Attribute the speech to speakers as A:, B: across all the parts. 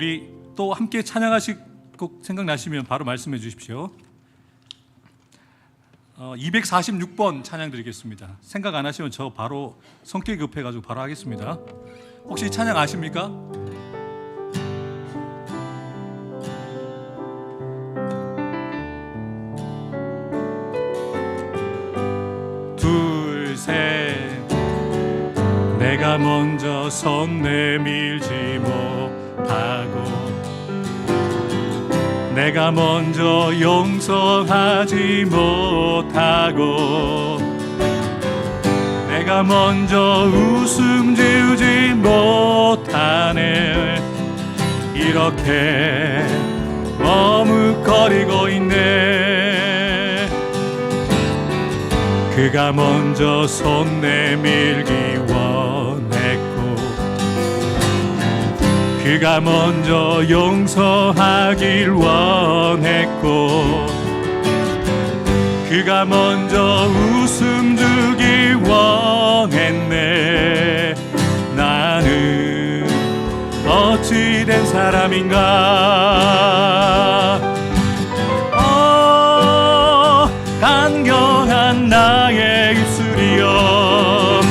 A: 우리 또 함께 찬양하실 곡 생각나시면 바로 말씀해 주십시오. 246번 찬양 드리겠습니다. 생각 안 하시면 저 바로 성격이 급해가지고 바로 하겠습니다. 혹시 찬양 아십니까? 둘, 셋. 내가 먼저 손 내밀지 못하고 내가 먼저 용서하지 못하고 내가 먼저 웃음 주지 못하네. 이렇게 머뭇거리고 있네. 그가 먼저 손 내밀기 원했고 그가 먼저 용서하길 원했고 그가 먼저 웃음 주길 원했네. 나는 어찌 된 사람인가. 간교한 나의 입술이여,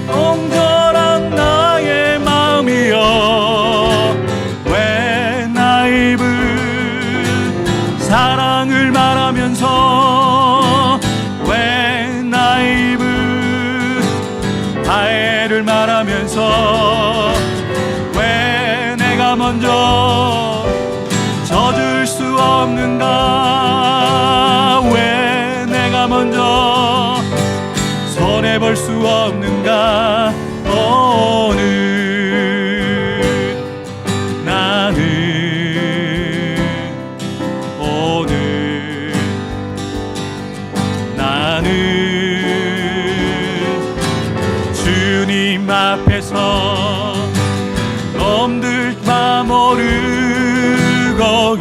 A: 옹졸한 나의 마음이여, 왜 나의 입은 사랑을 말하면서 왜 나의 입은 화해를 말하면서 왜 내가 먼저 젖을 수 없는가. 왜 내가 먼저 손해볼 수 없는가. 나는 주님 앞에서 넘들다 모르고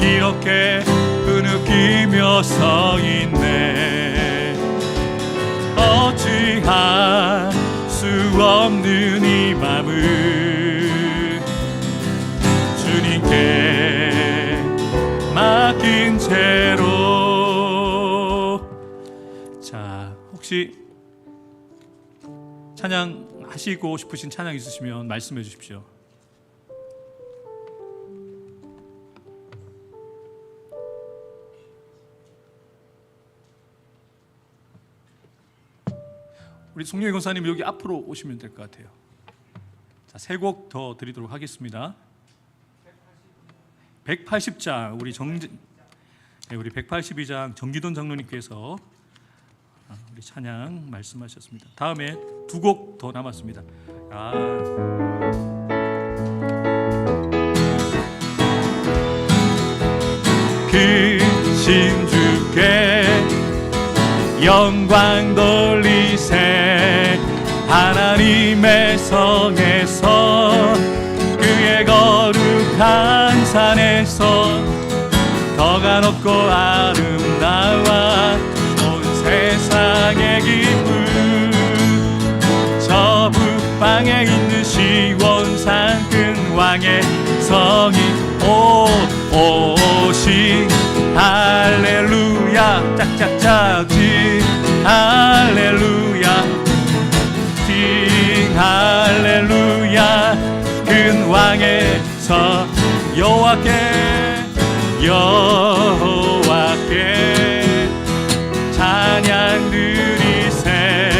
A: 이렇게 흐느끼며 서 있네. 어찌할 수 없는 이 맘을 주님께 맡긴 채로. 자, 혹시 찬양 하시고 싶으신 찬양 있으시면 말씀해 주십시오. 우리 송영희 권사님 여기 앞으로 오시면 될 것 같아요. 자, 세 곡 더 드리도록 하겠습니다. 180장 우리 182장 정기돈 장로님께서 우리 찬양 말씀하셨습니다. 다음에 두 곡 더 남았습니다. 크신 주께 영광 돌리세. 하나님의 성에서 그의 거룩한 산에서 덕아 높고 아름다워 온 세상의 기쁨. 저 북방에 있는 시온산 큰 왕의 성이 오시 할렐루야 짝짝짝 지 할렐루야 지 할렐루야. 큰 왕의 성 여호와께 찬양 드리세.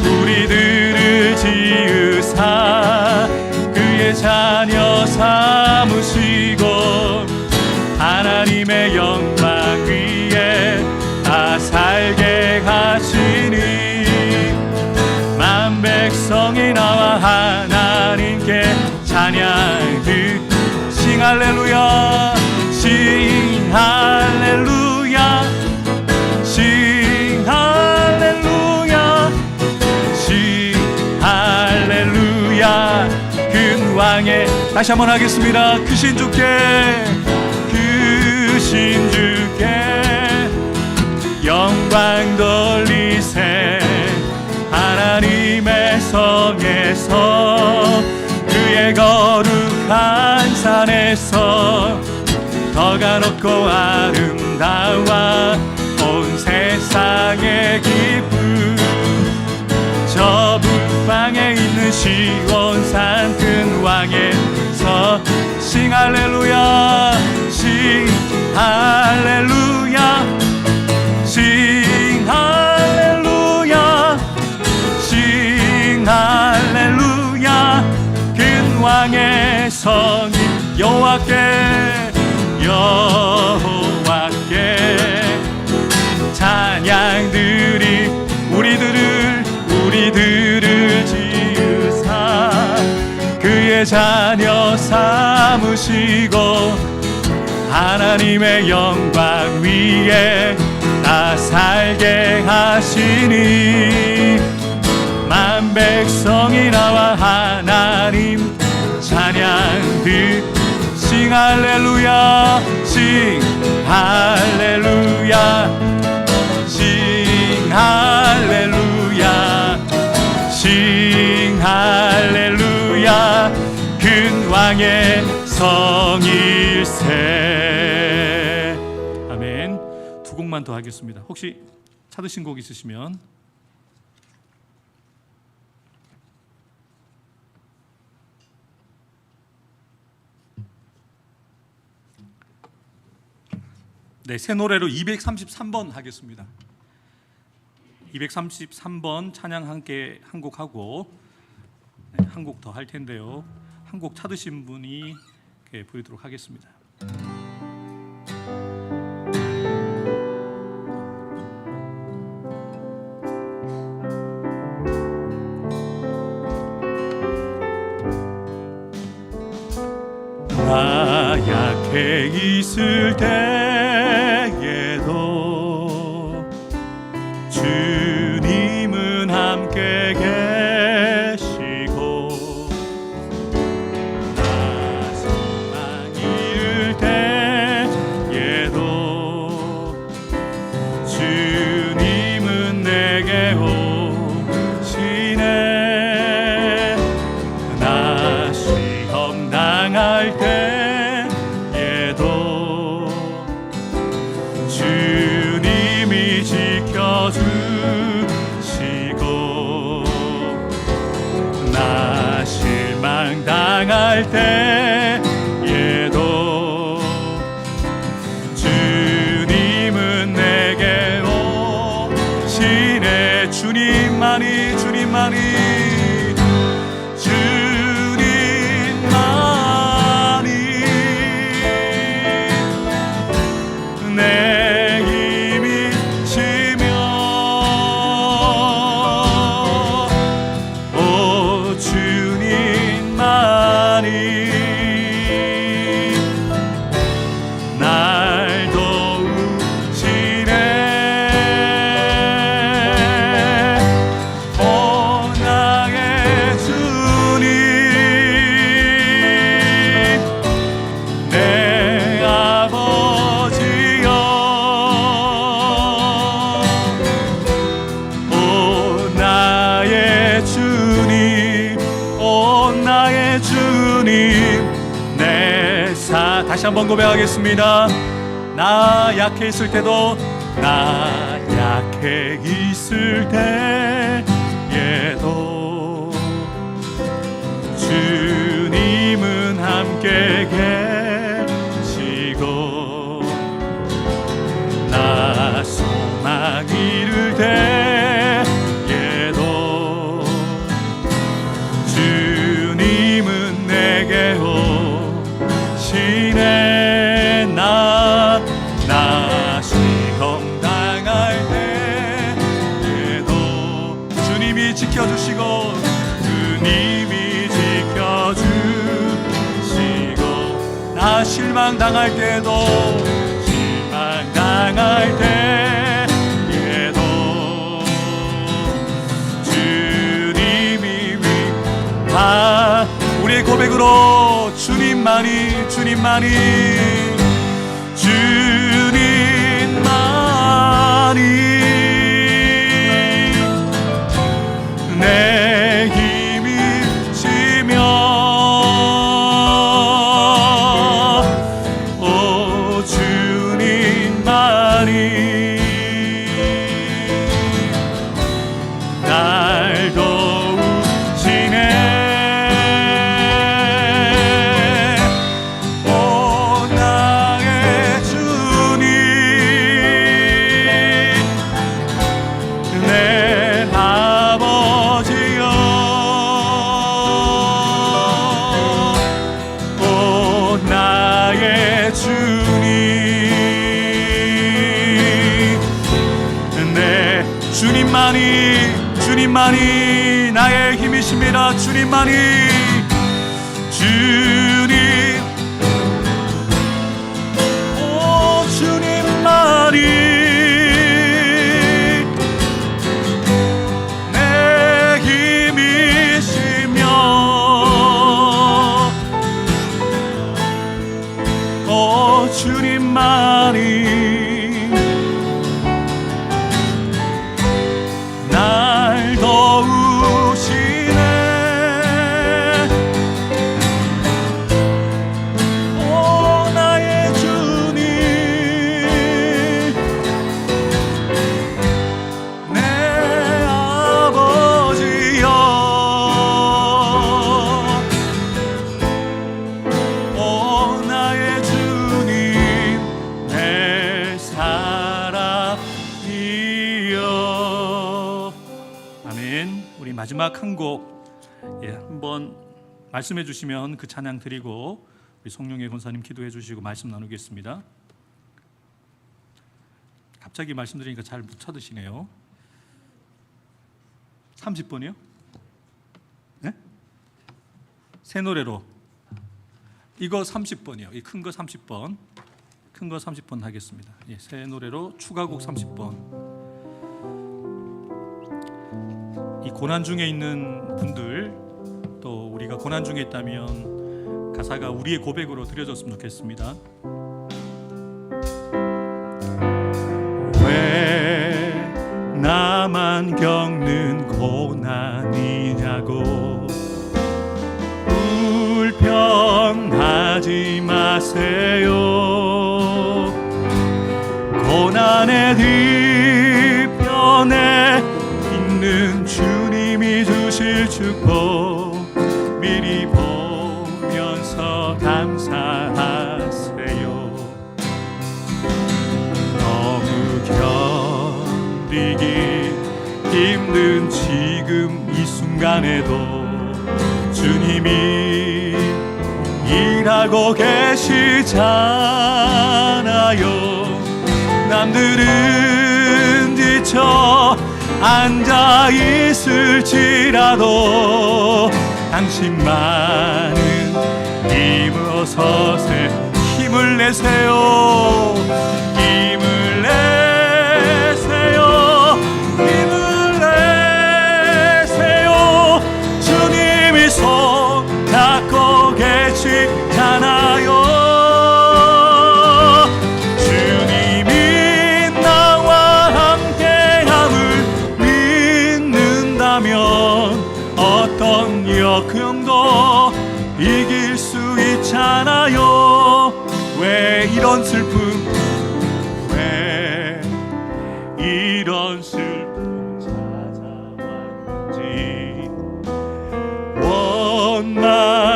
A: 우리들을 지으사 그의 자녀 삼으시고 하나님의 영광 위에 다 살게 하시니 만 백성이 나와 하나님께 찬양 싱 할렐루야 싱 할렐루야 싱 할렐루야 싱 할렐루야. 큰 왕의 다시 한번 하겠습니다. 크신 주께 영광 돌리세. 하나님의 성에서 그의 한 산에서 더가 높고 아름다워 온 세상의 기쁨 저 북방에 있는 시온산 큰 왕에서 싱 할렐루야 싱 할렐루야 싱 할렐루야 싱 할렐루야 큰 왕의 성인 여호와께 찬양들이 우리들을 지으사 그의 자녀 삼으시고 하나님의 영광 위에 다 살게 하시니 만 백성이 나와 하나님 찬양들 싱 할렐루야 싱 할렐루야 싱 할렐루야 싱 할렐루야 큰 왕의 성일세. 아멘. 두 곡만 더 하겠습니다. 혹시 찾으신 곡 있으시면 네, 새 노래로 233번 하겠습니다. 233번 찬양 함께 한 곡 하고 한 곡 더 할 텐데요. 한 곡 찾으신 분이 부르도록 하겠습니다. 나 약해 있을 때에도 주님은 함께 계시고 나 소망 잃을 때에도 주님은 내게 오시네 나 시험 당할 때에도 주님이 지켜주시고 나 실망 당할 때에도 주님은 내게 오시네 주님만이 내 힘이시며 오 주님만이 날 도우시네 오 나의 주님 내 아버지여 오 나의 주님 오 나의 주님 다시 한번 고백하겠습니다. 나 약해 있을 때도 나 약해 있을 때에도 주님은 함께 계시고 나 소망 잃을 때에도 주님은 내게 오시네 나 시험 당할 때에도 주님이 지켜주시고 나 실망 당할 때도 주님이 우리의 고백으로 주님만이 내 힘이시며 주님만이 나의 힘이십니다. 주님만이, 주님, 오 주님만이 내 힘이시며, 오 주님만이 마지막 한 곡 한번 말씀해 주시면 그 찬양 드리고 우리 성령의 권사님 기도해 주시고 말씀 나누겠습니다. 갑자기 말씀드리니까 잘 못 찾으시네요. 30번이요? 네? 새 노래로 이거 30번이요. 이 큰 거 30번, 큰 거 30번 하겠습니다. 예, 새 노래로 추가곡 30번. 이 고난 중에 있는 분들, 또 우리가 고난 중에 있다면 가사가 우리의 고백으로 드려졌으면 좋겠습니다. 왜 나만 겪는 고난이냐고 불평하지 마세요. 고난의 뒤편에 있는 주님이 주실 축복 미리 보면서 감사하세요. 너무 견디기 힘든 지금 이 순간에도 주님이 일하고 계시잖아요. 남들은 지쳐 앉아 있을지라도 당신만은 일어서세 힘을 내세요. 힘을 내세요. 힘을 내세요. 주님이 손 잡고 계시잖아요. 어떤 역경도 이길 수 있잖아요. 왜 이런 슬픔, 왜 이런 슬픔 찾아왔지.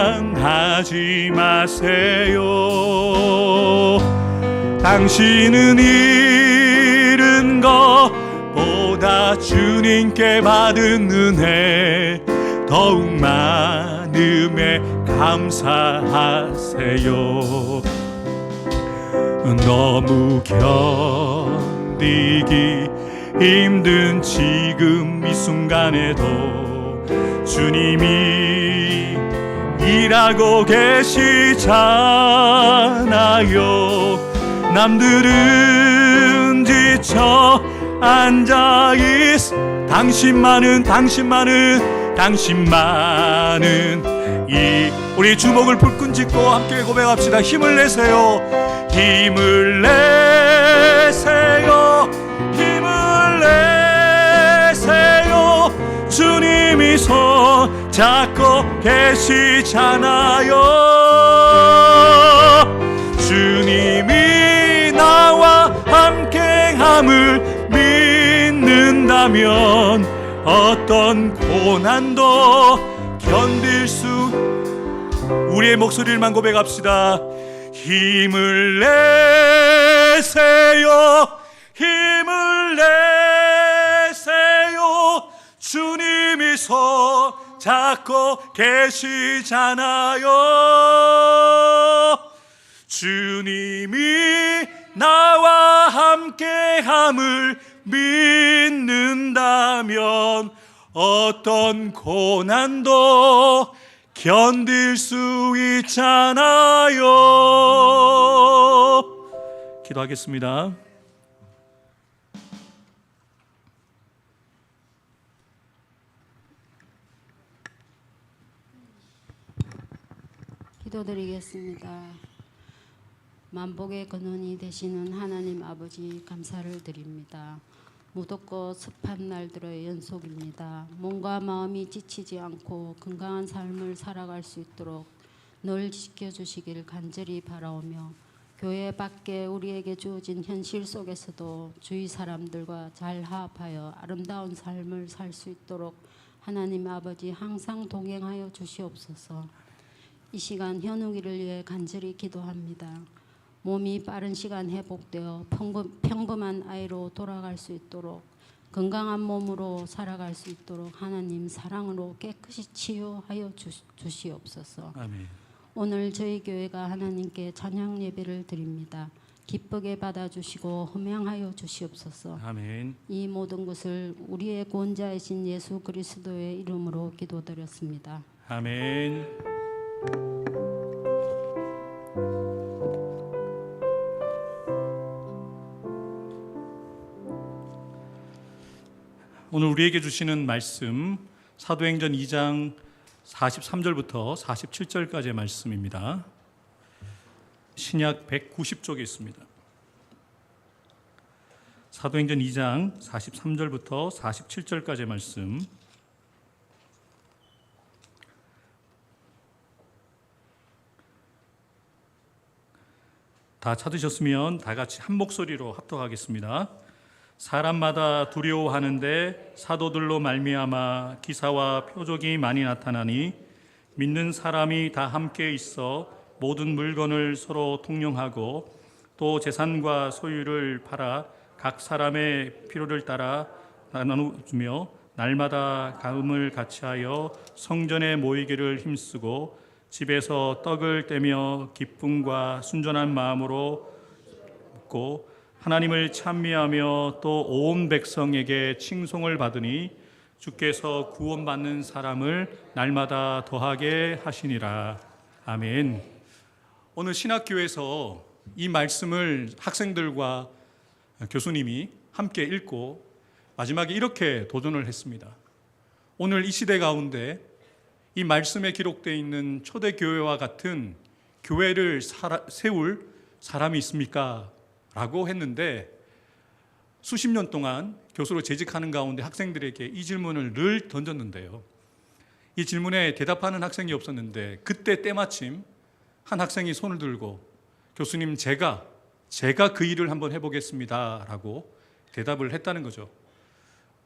A: 원망하지 마세요. 당신은 잃은 것보다 주님께 받은 은혜 더욱 많음에 감사하세요. 너무 견디기 힘든 지금 이 순간에도 주님이 일하고 계시잖아요. 남들은 지쳐 앉아있 당신만은 이 우리 주먹을 불끈 짚고 함께 고백합시다. 힘을 내세요. 힘을 내세요. 힘을 내세요. 주님이 손 잡고 계시잖아요. 주님이 나와 함께함을 믿는다면 어떤 고난도 견딜 수. 우리의 목소리를만 고백합시다. 힘을 내세요. 힘을 내세요. 주님이 손 잡고 계시잖아요. 주님이 나와 함께함을 믿는다면 어떤 고난도 견딜 수 있잖아요. 기도하겠습니다.
B: 기도드리겠습니다. 만복의 근원이 되시는 하나님 아버지 감사를 드립니다. 무덥고 습한 날들의 연속입니다. 몸과 마음이 지치지 않고 건강한 삶을 살아갈 수 있도록 늘 지켜주시길 간절히 바라오며 교회 밖에 우리에게 주어진 현실 속에서도 주위 사람들과 잘 화합하여 아름다운 삶을 살 수 있도록 하나님 아버지 항상 동행하여 주시옵소서. 이 시간 현웅이를 위해 간절히 기도합니다. 몸이 빠른 시간 회복되어 평범한 아이로 돌아갈 수 있도록 건강한 몸으로 살아갈 수 있도록 하나님 사랑으로 깨끗이 치유하여 주시옵소서.
A: 아멘.
B: 오늘 저희 교회가 하나님께 찬양 예배를 드립니다. 기쁘게 받아주시고 흠양하여 주시옵소서.
A: 아멘.
B: 이 모든 것을 우리의 구원자이신 예수 그리스도의 이름으로 기도드렸습니다.
A: 아멘. 오늘 우리에게 주시는 말씀 사도행전 2장 43절부터 47절까지의 말씀입니다. 신약 190쪽에 있습니다. 사도행전 2장 43절부터 47절까지의 말씀. 다 찾으셨으면 다 같이 한 목소리로 합독하겠습니다. 사람마다 두려워하는데 사도들로 말미암아 기사와 표적이 많이 나타나니 믿는 사람이 다 함께 있어 모든 물건을 서로 통용하고 또 재산과 소유를 팔아 각 사람의 필요를 따라 나누며 날마다 가음을 같이하여 성전에 모이기를 힘쓰고 집에서 떡을 떼며 기쁨과 순전한 마음으로 먹고 하나님을 찬미하며 또 온 백성에게 칭송을 받으니 주께서 구원받는 사람을 날마다 더하게 하시니라. 아멘. 오늘 신학교에서 이 말씀을 학생들과 교수님이 함께 읽고 마지막에 이렇게 도전을 했습니다. 오늘 이 시대 가운데 이 말씀에 기록되어 있는 초대교회와 같은 교회를 세울 사람이 있습니까? 라고 했는데 수십 년 동안 교수로 재직하는 가운데 학생들에게 이 질문을 늘 던졌는데요. 이 질문에 대답하는 학생이 없었는데 그때 때마침 한 학생이 손을 들고 교수님 제가 그 일을 한번 해보겠습니다 라고 대답을 했다는 거죠.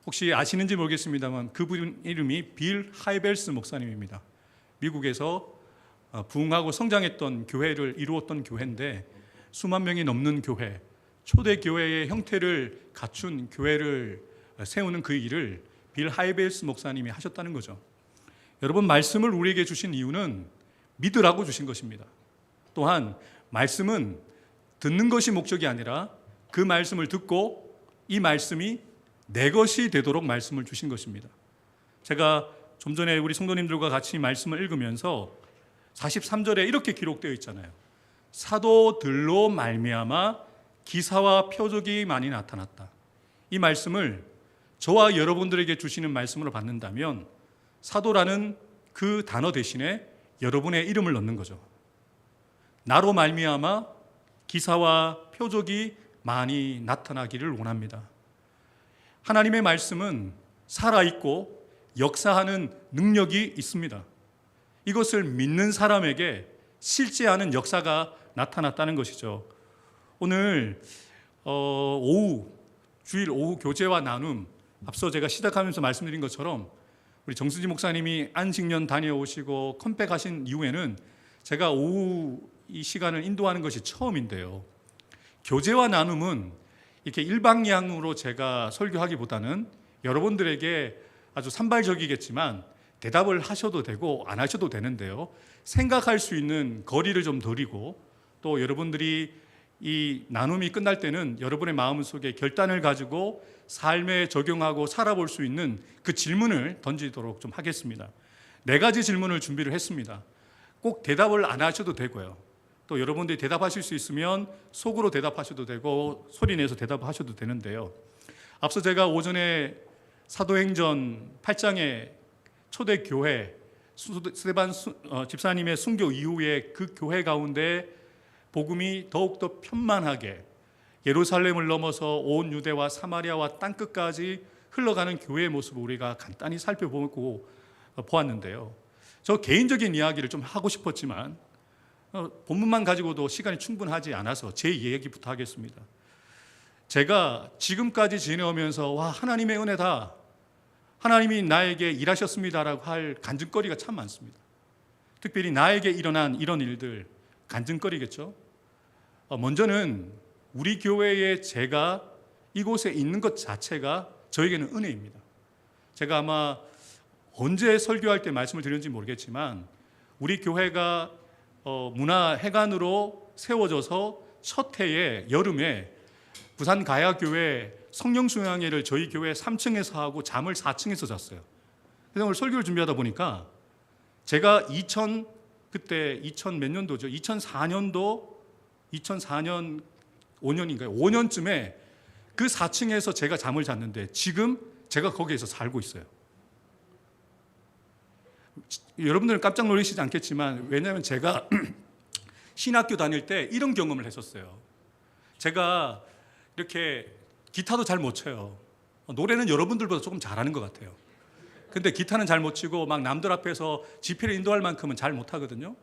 A: 혹시 아시는지 모르겠습니다만 그분 이름이 빌 하이벨스 목사님입니다. 미국에서 부흥하고 성장했던 교회를 이루었던 교회인데 수만 명이 넘는 교회, 초대교회의 형태를 갖춘 교회를 세우는 그 일을 빌 하이벨스 목사님이 하셨다는 거죠. 여러분, 말씀을 우리에게 주신 이유는 믿으라고 주신 것입니다. 또한 말씀은 듣는 것이 목적이 아니라 그 말씀을 듣고 이 말씀이 내 것이 되도록 말씀을 주신 것입니다. 제가 좀 전에 우리 성도님들과 같이 말씀을 읽으면서 43절에 이렇게 기록되어 있잖아요. 사도들로 말미암아 기사와 표적이 많이 나타났다. 이 말씀을 저와 여러분들에게 주시는 말씀으로 받는다면 사도라는 그 단어 대신에 여러분의 이름을 넣는 거죠. 나로 말미암아 기사와 표적이 많이 나타나기를 원합니다. 하나님의 말씀은 살아있고 역사하는 능력이 있습니다. 이것을 믿는 사람에게 실제하는 역사가 나타났다는 것이죠. 오늘 주일 오후 교제와 나눔, 앞서 제가 시작하면서 말씀드린 것처럼 우리 정수지 목사님이 안식년 다녀오시고 컴백하신 이후에는 제가 오후 이 시간을 인도하는 것이 처음인데요. 교제와 나눔은 이렇게 일방향으로 제가 설교하기보다는 여러분들에게 아주 산발적이겠지만 대답을 하셔도 되고 안 하셔도 되는데요. 생각할 수 있는 거리를 좀 드리고 또 여러분들이 이 나눔이 끝날 때는 여러분의 마음속에 결단을 가지고 삶에 적용하고 살아볼 수 있는 그 질문을 던지도록 좀 하겠습니다. 4가지 질문을 준비를 했습니다. 꼭 대답을 안 하셔도 되고요. 또 여러분들이 대답하실 수 있으면 속으로 대답하셔도 되고 소리내서 대답하셔도 되는데요. 앞서 제가 오전에 사도행전 8장의 초대교회 스데반 집사님의 순교 이후에 그 교회 가운데 복음이 더욱더 편만하게 예루살렘을 넘어서 온 유대와 사마리아와 땅끝까지 흘러가는 교회의 모습을 우리가 간단히 살펴보고 보았는데요. 저 개인적인 이야기를 좀 하고 싶었지만 본문만 가지고도 시간이 충분하지 않아서 제 얘기부터 하겠습니다. 제가 지금까지 지내오면서 와, 하나님의 은혜다, 하나님이 나에게 일하셨습니다라고 할 간증거리가 참 많습니다. 특별히 나에게 일어난 이런 일들 간증거리겠죠. 먼저는 우리 교회에 제가 이곳에 있는 것 자체가 저에게는 은혜입니다. 제가 아마 언제 설교할 때 말씀을 드렸는지 모르겠지만 우리 교회가 문화회관으로 세워져서 첫 해에 여름에 부산 가야교회 성령수양회를 저희 교회 3층에서 하고 잠을 4층에서 잤어요. 그래서 오늘 설교를 준비하다 보니까 제가 2000 몇 년도죠? 2004년 5년인가요? 5년쯤에 그 4층에서 제가 잠을 잤는데 지금 제가 거기에서 살고 있어요. 여러분들은 깜짝 놀라시지 않겠지만 왜냐하면 제가 신학교 다닐 때 이런 경험을 했었어요. 제가 이렇게 기타도 잘 못 쳐요. 노래는 여러분들보다 조금 잘하는 것 같아요. 근데 기타는 잘 못 치고 막 남들 앞에서 집회를 인도할 만큼은 잘 못하거든요.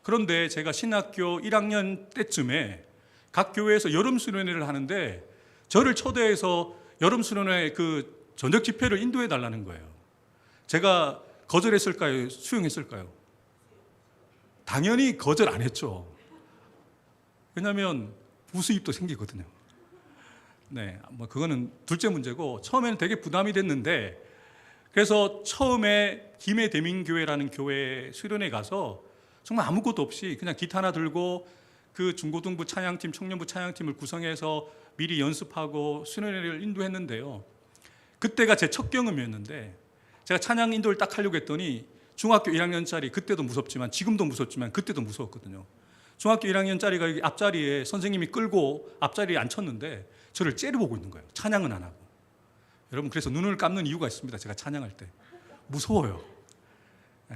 A: 그런데 제가 신학교 1학년 때쯤에 각 교회에서 여름 수련회를 하는데 저를 초대해서 여름 수련회 그 저녁 집회를 인도해 달라는 거예요. 제가 거절했을까요? 수용했을까요? 당연히 거절 안 했죠. 왜냐하면 부수입도 생기거든요. 네, 뭐 그거는 둘째 문제고 처음에는 되게 부담이 됐는데 그래서 처음에 김해대민교회라는 교회 수련회 가서 정말 아무것도 없이 그냥 기타 하나 들고 그 중고등부 찬양팀, 청년부 찬양팀을 구성해서 미리 연습하고 수련회를 인도했는데요. 그때가 제 첫 경험이었는데 제가 찬양 인도를 딱 하려고 했더니 중학교 1학년짜리, 그때도 무섭지만 지금도 무섭지만 그때도 무서웠거든요. 중학교 1학년짜리가 여기 앞자리에 선생님이 끌고 앞자리에 앉혔는데 저를 째려보고 있는 거예요. 찬양은 안 하고. 여러분, 그래서 눈을 감는 이유가 있습니다. 제가 찬양할 때 무서워요.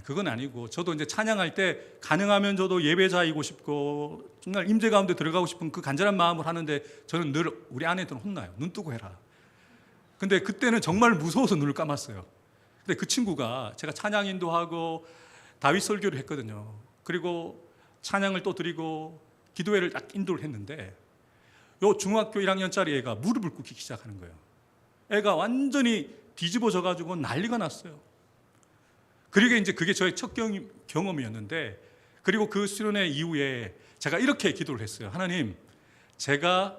A: 그건 아니고 저도 이제 찬양할 때 가능하면 저도 예배자이고 싶고 정말 임재 가운데 들어가고 싶은 그 간절한 마음을 하는데 저는 늘 우리 아내들은 혼나요. 눈 뜨고 해라. 근데 그때는 정말 무서워서 눈을 감았어요. 근데 그 친구가 제가 찬양 인도하고 다윗 설교를 했거든요. 그리고 찬양을 또 드리고 기도회를 딱 인도를 했는데 요 중학교 1학년짜리 애가 무릎을 꿇기 시작하는 거예요. 애가 완전히 뒤집어져 가지고 난리가 났어요. 그리고 이제 그게 저의 첫 경험이었는데 그리고 그 수련회 이후에 제가 이렇게 기도를 했어요. 하나님, 제가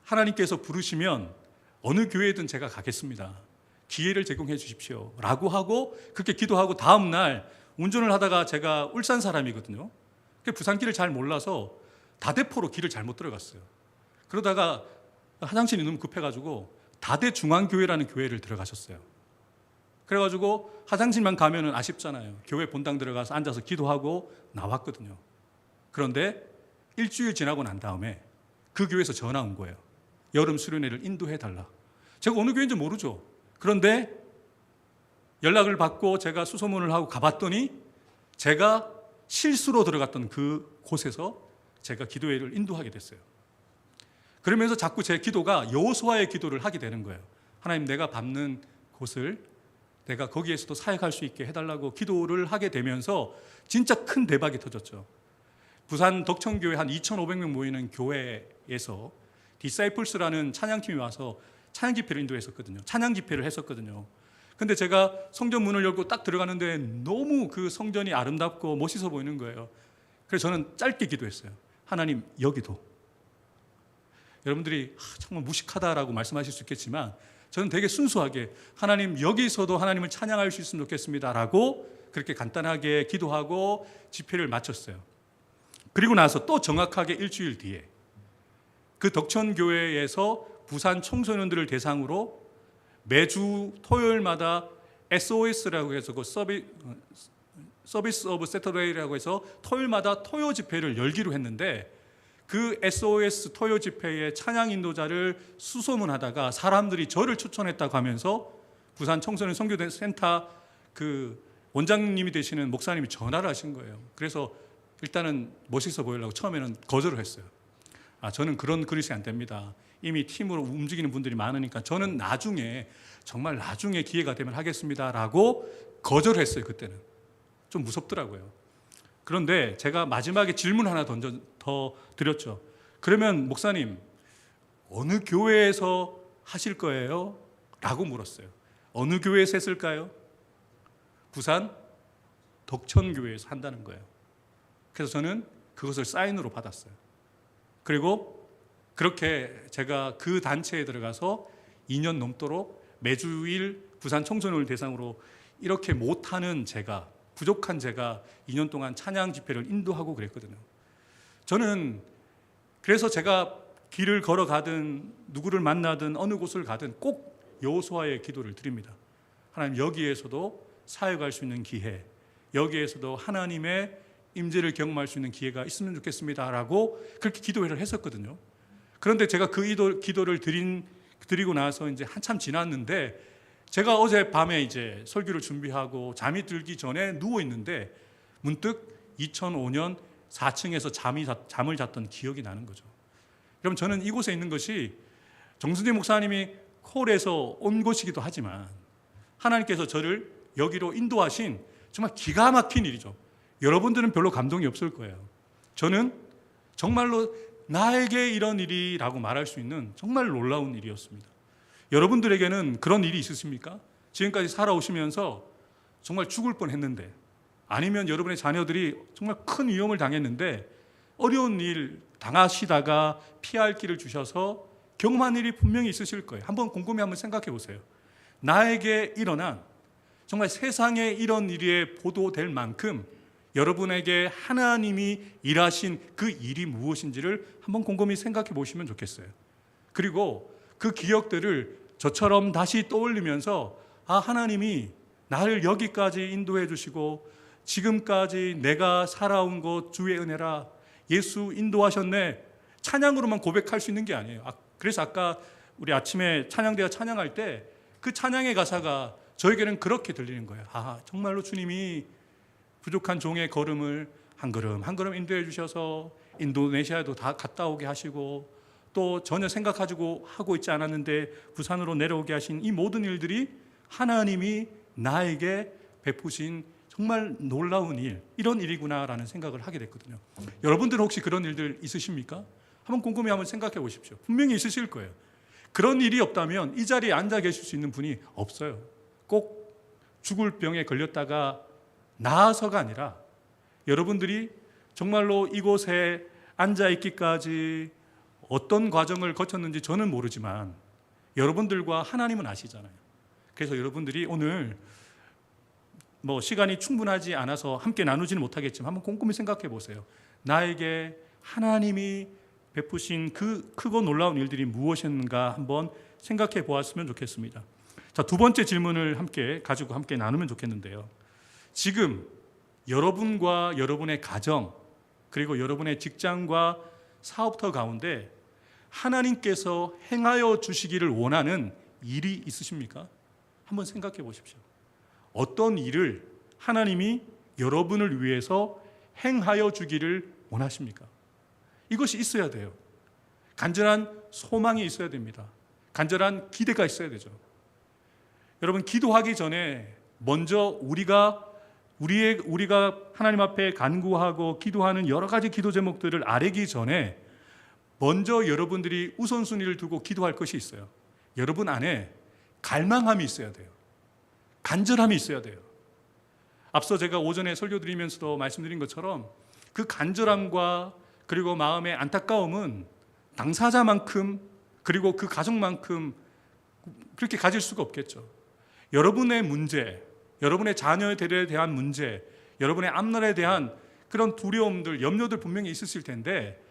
A: 하나님께서 부르시면 어느 교회든 제가 가겠습니다. 기회를 제공해 주십시오. 라고 하고 그렇게 기도하고 다음 날 운전을 하다가 제가 울산 사람이거든요. 부산길을 잘 몰라서 다대포로 길을 잘못 들어갔어요. 그러다가 화장실이 너무 급해가지고 다대중앙교회라는 교회를 들어가셨어요. 그래가지고 화장실만 가면은 아쉽잖아요. 교회 본당 들어가서 앉아서 기도하고 나왔거든요. 그런데 일주일 지나고 난 다음에 그 교회에서 전화 온 거예요. 여름 수련회를 인도해달라. 제가 어느 교회인지 모르죠. 그런데 연락을 받고 제가 수소문을 하고 가봤더니 제가 실수로 들어갔던 그 곳에서 제가 기도회를 인도하게 됐어요. 그러면서 자꾸 제 기도가 여호수아의 기도를 하게 되는 거예요. 하나님, 내가 밟는 곳을 내가 거기에서도 사역할 수 있게 해달라고 기도를 하게 되면서 진짜 큰 대박이 터졌죠. 부산 덕천교회 한 2,500명 모이는 교회에서 디사이플스라는 찬양팀이 와서 찬양 집회를 인도했었거든요. 찬양 집회를 했었거든요. 근데 제가 성전 문을 열고 딱 들어가는데 너무 그 성전이 아름답고 멋있어 보이는 거예요. 그래서 저는 짧게 기도했어요. 하나님, 여기도. 여러분들이 정말 무식하다라고 말씀하실 수 있겠지만 저는 되게 순수하게 하나님, 여기서도 하나님을 찬양할 수 있으면 좋겠습니다라고 그렇게 간단하게 기도하고 집회를 마쳤어요. 그리고 나서 또 정확하게 일주일 뒤에 그 덕천교회에서 부산 청소년들을 대상으로 매주 토요일마다 SOS라고 해서 그 서비스 오브 세터데이라고 해서 토요일마다 토요 집회를 열기로 했는데, 그 SOS 토요 집회의 찬양 인도자를 수소문하다가 사람들이 저를 추천했다고 하면서 부산 청소년 선교센터 그 원장님이 되시는 목사님이 전화를 하신 거예요. 그래서 일단은 멋있어 보이려고 처음에는 거절을 했어요. 저는 그런 그릇이 안 됩니다. 이미 팀으로 움직이는 분들이 많으니까 저는 나중에, 정말 나중에 기회가 되면 하겠습니다라고 거절했어요. 그때는 좀 무섭더라고요. 그런데 제가 마지막에 질문 하나 더 드렸죠. 그러면 목사님, 어느 교회에서 하실 거예요? 라고 물었어요. 어느 교회에서 했을까요? 부산 덕천교회에서 한다는 거예요. 그래서 저는 그것을 사인으로 받았어요. 그리고 그렇게 제가 그 단체에 들어가서 2년 넘도록 매주일 부산 청소년을 대상으로 이렇게 못하는 제가, 부족한 제가 2년 동안 찬양 집회를 인도하고 그랬거든요. 저는 그래서 제가 길을 걸어가든 누구를 만나든 어느 곳을 가든 꼭 여호수아의 기도를 드립니다. 하나님, 여기에서도 사역할 수 있는 기회, 여기에서도 하나님의 임재를 경험할 수 있는 기회가 있으면 좋겠습니다라고 그렇게 기도회를 했었거든요. 그런데 제가 그 기도를 드리고 나서 이제 한참 지났는데, 제가 어제 밤에 이제 설교를 준비하고 잠이 들기 전에 누워 있는데 문득 2005년 4층에서 잠을 잤던 기억이 나는 거죠. 그럼 저는 이곳에 있는 것이 정순재 목사님이 콜에서 온 곳이기도 하지만 하나님께서 저를 여기로 인도하신 정말 기가 막힌 일이죠. 여러분들은 별로 감동이 없을 거예요. 저는 정말로 나에게 이런 일이라고 말할 수 있는 정말 놀라운 일이었습니다. 여러분들에게는 그런 일이 있으십니까? 지금까지 살아오시면서 정말 죽을 뻔했는데, 아니면 여러분의 자녀들이 정말 큰 위험을 당했는데 어려운 일 당하시다가 피할 길을 주셔서 경험한 일이 분명히 있으실 거예요. 한번 곰곰이 한번 생각해 보세요. 나에게 일어난 정말 세상에 이런 일이 보도될 만큼 여러분에게 하나님이 일하신 그 일이 무엇인지를 한번 곰곰이 생각해 보시면 좋겠어요. 그리고 그 기억들을 저처럼 다시 떠올리면서, 하나님이 나를 여기까지 인도해 주시고 지금까지 내가 살아온 것 주의 은혜라, 예수 인도하셨네, 찬양으로만 고백할 수 있는 게 아니에요. 그래서 아까 우리 아침에 찬양대가 찬양할 때 그 찬양의 가사가 저에게는 그렇게 들리는 거예요. 정말로 주님이 부족한 종의 걸음을 한 걸음 한 걸음 인도해 주셔서 인도네시아에도 다 갔다 오게 하시고, 또 전혀 생각하고 하고 있지 않았는데 부산으로 내려오게 하신 이 모든 일들이 하나님이 나에게 베푸신 정말 놀라운 일, 이런 일이구나라는 생각을 하게 됐거든요. 여러분들은 혹시 그런 일들 있으십니까? 한번 곰곰이 한번 생각해 보십시오. 분명히 있으실 거예요. 그런 일이 없다면 이 자리에 앉아 계실 수 있는 분이 없어요. 꼭 죽을 병에 걸렸다가 나아서가 아니라, 여러분들이 정말로 이곳에 앉아 있기까지 어떤 과정을 거쳤는지 저는 모르지만 여러분들과 하나님은 아시잖아요. 그래서 여러분들이 오늘 시간이 충분하지 않아서 함께 나누지는 못하겠지만 한번 꼼꼼히 생각해 보세요. 나에게 하나님이 베푸신 그 크고 놀라운 일들이 무엇인가 한번 생각해 보았으면 좋겠습니다. 자, 두 번째 질문을 가지고 함께 나누면 좋겠는데요. 지금 여러분과 여러분의 가정, 그리고 여러분의 직장과 사업터 가운데 하나님께서 행하여 주시기를 원하는 일이 있으십니까? 한번 생각해 보십시오. 어떤 일을 하나님이 여러분을 위해서 행하여 주기를 원하십니까? 이것이 있어야 돼요. 간절한 소망이 있어야 됩니다. 간절한 기대가 있어야 되죠. 여러분, 기도하기 전에 먼저 우리가 하나님 앞에 간구하고 기도하는 여러 가지 기도 제목들을 아뢰기 전에 먼저 여러분들이 우선순위를 두고 기도할 것이 있어요. 여러분 안에 갈망함이 있어야 돼요. 간절함이 있어야 돼요. 앞서 제가 오전에 설교 드리면서도 말씀드린 것처럼 그 간절함과 그리고 마음의 안타까움은 당사자만큼, 그리고 그 가족만큼 그렇게 가질 수가 없겠죠. 여러분의 문제, 여러분의 자녀들에 대한 문제, 여러분의 앞날에 대한 그런 두려움들, 염려들 분명히 있으실 텐데,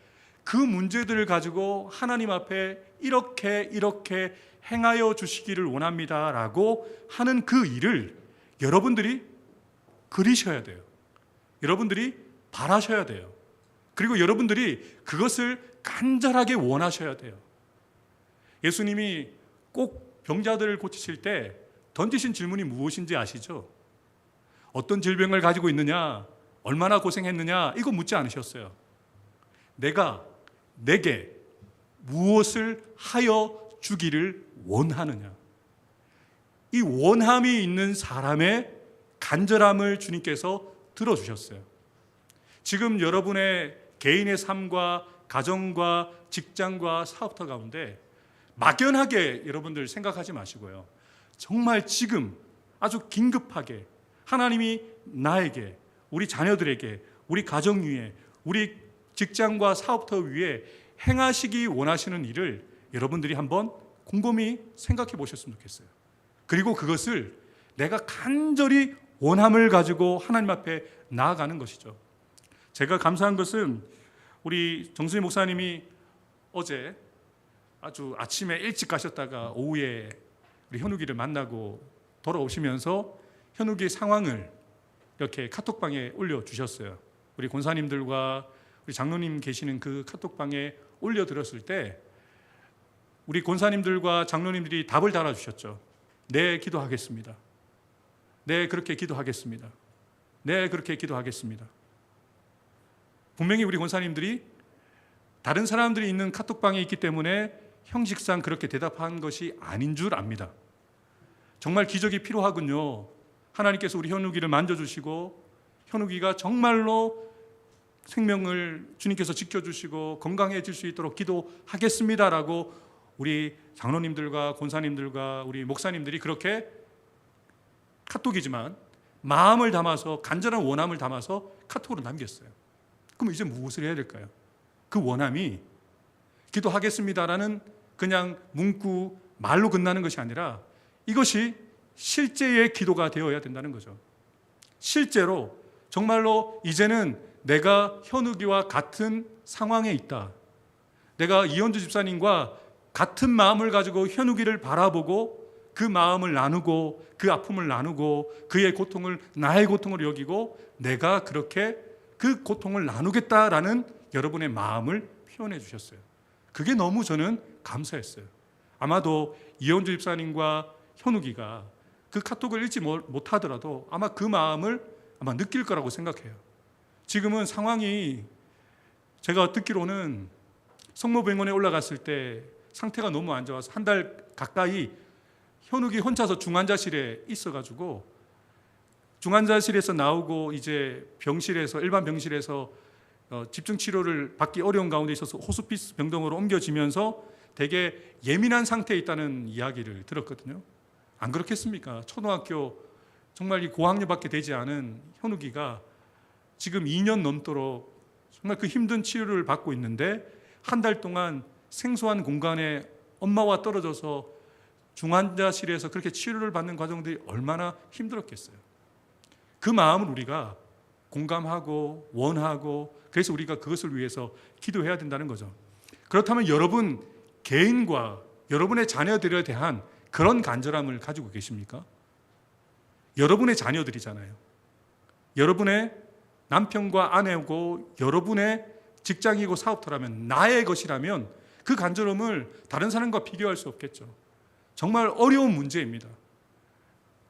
A: 그 문제들을 가지고 하나님 앞에 이렇게 행하여 주시기를 원합니다라고 하는 그 일을 여러분들이 그리셔야 돼요. 여러분들이 바라셔야 돼요. 그리고 여러분들이 그것을 간절하게 원하셔야 돼요. 예수님이 꼭 병자들을 고치실 때 던지신 질문이 무엇인지 아시죠? 어떤 질병을 가지고 있느냐, 얼마나 고생했느냐, 이거 묻지 않으셨어요. 내가 내게 무엇을 하여 주기를 원하느냐. 이 원함이 있는 사람의 간절함을 주님께서 들어주셨어요. 지금 여러분의 개인의 삶과 가정과 직장과 사업터 가운데 막연하게 여러분들 생각하지 마시고요. 정말 지금 아주 긴급하게 하나님이 나에게, 우리 자녀들에게, 우리 가정 위에, 우리 직장과 사업터 위에 행하시기 원하시는 일을 여러분들이 한번 곰곰이 생각해 보셨으면 좋겠어요. 그리고 그것을 내가 간절히 원함을 가지고 하나님 앞에 나아가는 것이죠. 제가 감사한 것은 우리 정수희 목사님이 어제 아주 아침에 일찍 가셨다가 오후에 우리 현욱이를 만나고 돌아오시면서 현욱이의 상황을 이렇게 카톡방에 올려주셨어요. 우리 권사님들과 우리 장로님 계시는 그 카톡방에 올려드렸을 때 우리 권사님들과 장로님들이 답을 달아주셨죠. 네, 기도하겠습니다. 네, 그렇게 기도하겠습니다. 네, 그렇게 기도하겠습니다. 분명히 우리 권사님들이 다른 사람들이 있는 카톡방에 있기 때문에 형식상 그렇게 대답한 것이 아닌 줄 압니다. 정말 기적이 필요하군요. 하나님께서 우리 현욱이를 만져주시고 현욱이가 정말로 생명을 주님께서 지켜주시고 건강해질 수 있도록 기도하겠습니다라고 우리 장로님들과 권사님들과 우리 목사님들이 그렇게 카톡이지만 마음을 담아서 간절한 원함을 담아서 카톡으로 남겼어요. 그럼 이제 무엇을 해야 될까요? 그 원함이 기도하겠습니다라는 그냥 문구 말로 끝나는 것이 아니라 이것이 실제의 기도가 되어야 된다는 거죠. 실제로 정말로 이제는 내가 현욱이와 같은 상황에 있다. 내가 이현주 집사님과 같은 마음을 가지고 현욱이를 바라보고 그 마음을 나누고 그 아픔을 나누고 그의 고통을 나의 고통으로 여기고 내가 그렇게 그 고통을 나누겠다라는 여러분의 마음을 표현해 주셨어요. 그게 너무 저는 감사했어요. 아마도 이현주 집사님과 현욱이가 그 카톡을 읽지 못하더라도 아마 그 마음을 아마 느낄 거라고 생각해요. 지금은 상황이 제가 듣기로는 성모병원에 올라갔을 때 상태가 너무 안 좋아서 한 달 가까이 현욱이 혼자서 중환자실에 있어가지고 중환자실에서 나오고 이제 병실에서 일반 병실에서 집중 치료를 받기 어려운 가운데 있어서 호스피스 병동으로 옮겨지면서 되게 예민한 상태에 있다는 이야기를 들었거든요. 안 그렇겠습니까? 초등학교 정말 이 고학년밖에 되지 않은 현욱이가 지금 2년 넘도록 정말 그 힘든 치료를 받고 있는데 한 달 동안 생소한 공간에 엄마와 떨어져서 중환자실에서 그렇게 치료를 받는 과정들이 얼마나 힘들었겠어요. 그 마음을 우리가 공감하고 원하고 그래서 우리가 그것을 위해서 기도해야 된다는 거죠. 그렇다면 여러분 개인과 여러분의 자녀들에 대한 그런 간절함을 가지고 계십니까? 여러분의 자녀들이잖아요. 여러분의 남편과 아내고 여러분의 직장이고 사업터라면 나의 것이라면 그 간절함을 다른 사람과 비교할 수 없겠죠. 정말 어려운 문제입니다.